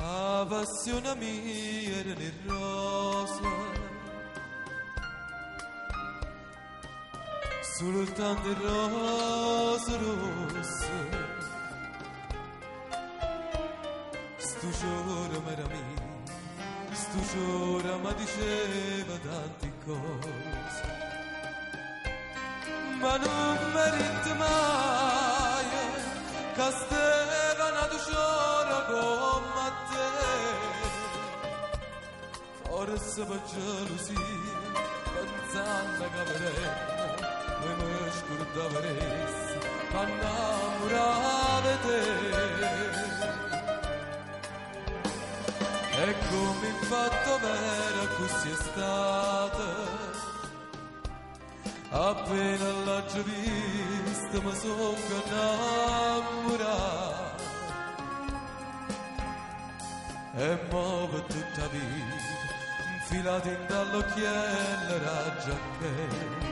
La passione mia era nel rosa, soltanto il rosa rosso. Sto giorno m'era mia, sto giorno mi diceva tante cose, ma non merito mai che stava nato giorno come te. Forse per gelosia, pensando che avremmo, noi mi scordavresti, ma innamorare te. E come il fatto vero così è stata, appena l'ho vista mi sono innamorato. E muove tutta vita, infilata in dall'occhiello raggiamento,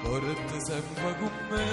porta sempre con me.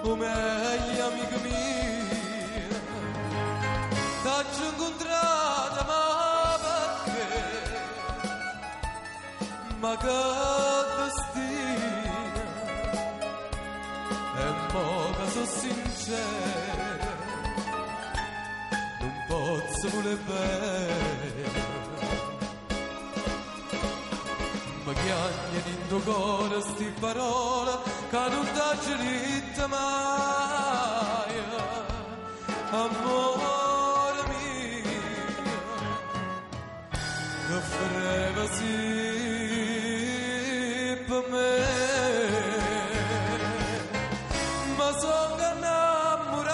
O meglio amica mia, t'ho incontrata ma perché, ma che destino, e mo che sono sincera, non posso voler bene. Ma chiagno in tuo cuore sti parole che non t'ha diritto mai, amore mio, che frega sì per me, ma sono innamorata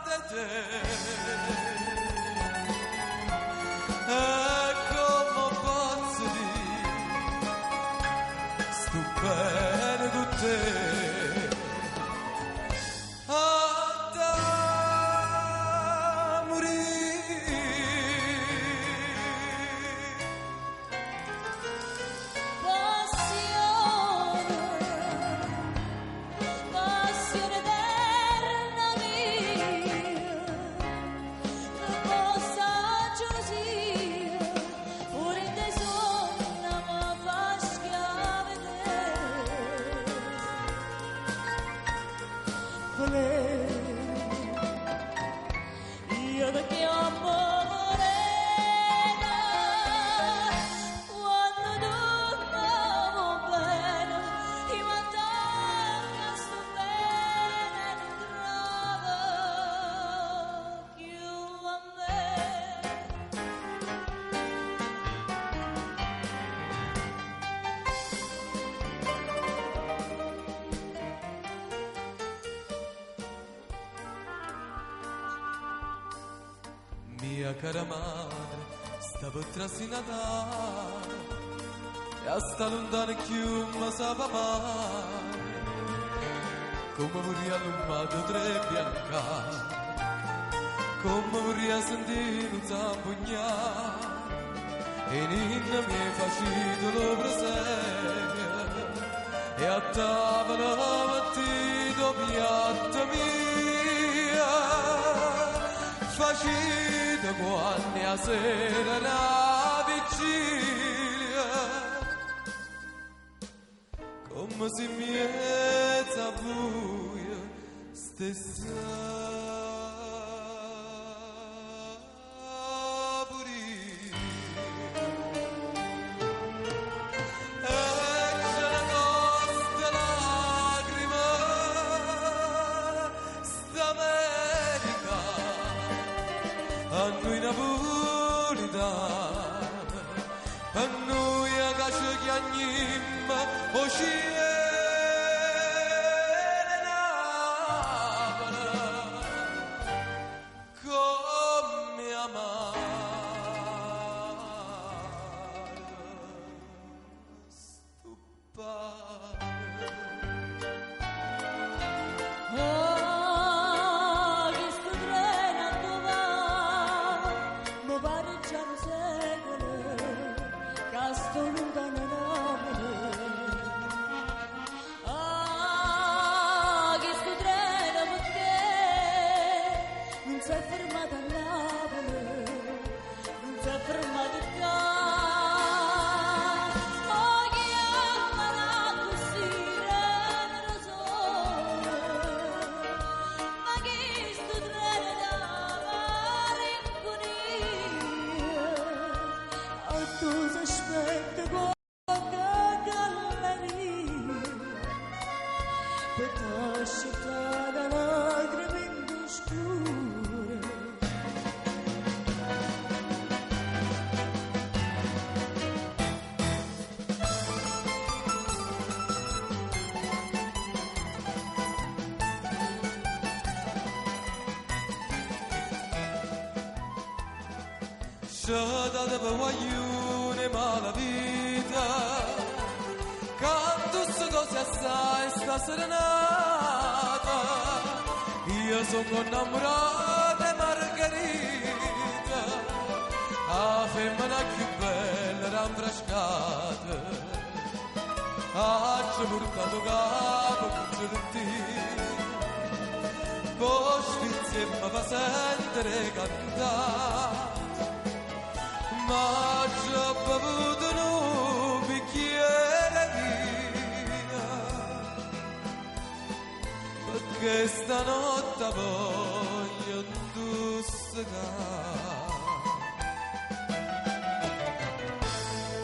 di te. Bene con te, da morire. Passione eterna mia, che possa gelosia, pure in te sonna ma fa schiave te. Io ti chiamo morena, quando dormiamo bene, ti mantengo sto bene, non trova più a me. Mia cara madre, stavo trassi Natale, e a sta lontana chiù mi sapeva mai. come vorrei l'umato tre bianca, come vorrei sentire un zampugnare, e ninna mi è facito lo presente, e a tavola mettito piatto mia, facito quando a sera la vigilia, come se miezza buia stessa. A noi napolitani, a noi a casa chiagnimma, o cielo Napoli, come amare, stupare. Sciata per guaglione mala vita, canto su cose assai sta serenata, io sono innamorata di Margherita, la femmina più bella rinfrescata, ha portato capo con gentile, poi sfizia e mi fa sentire cantare. Ma già bevuto un bicchiere via, perché stanotte voglio indossare.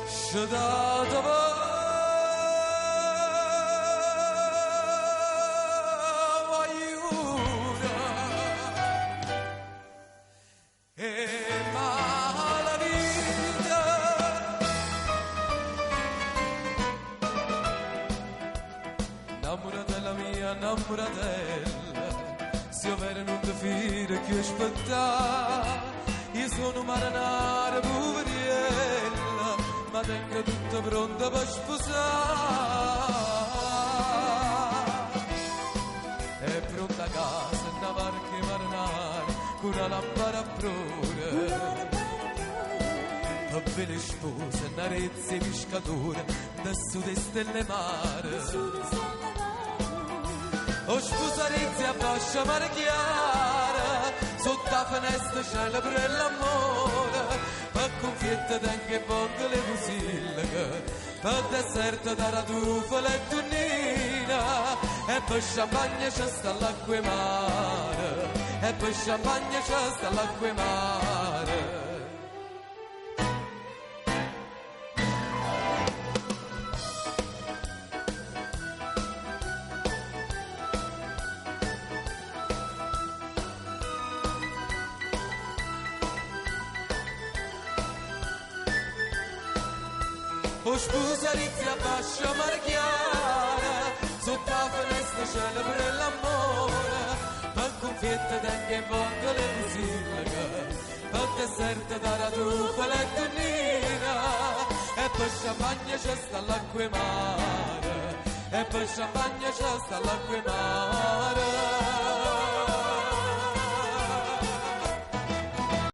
Sciadata vogliuna, e innamoratella mia, innamoratella, se io vera non ti fide che aspettare, io sono marinara poveriella, ma tengo tutto pronto per sposare. È pronta a casa, una barca marinara, con una lampada a prora, per belle spose, una rezza pescatura, da su di stelle mare. O sposarezzi a fascia mare chiara, sotto la finestra celebra l'amore, per confietta d'anche poco le fusilche, per deserto da radufa le turnina, e per champagne c'è sta l'acqua e mare, e per champagne c'è sta l'acqua e mare. O sposalizzi a fascia mare chiara, sotto la finestra celebra l'amore, per confietta d'anche poco le fusilche, per deserto da radufa le tonnina, e per champagne c'è sta l'acqua e mare, e per champagne c'è sta l'acqua e mare.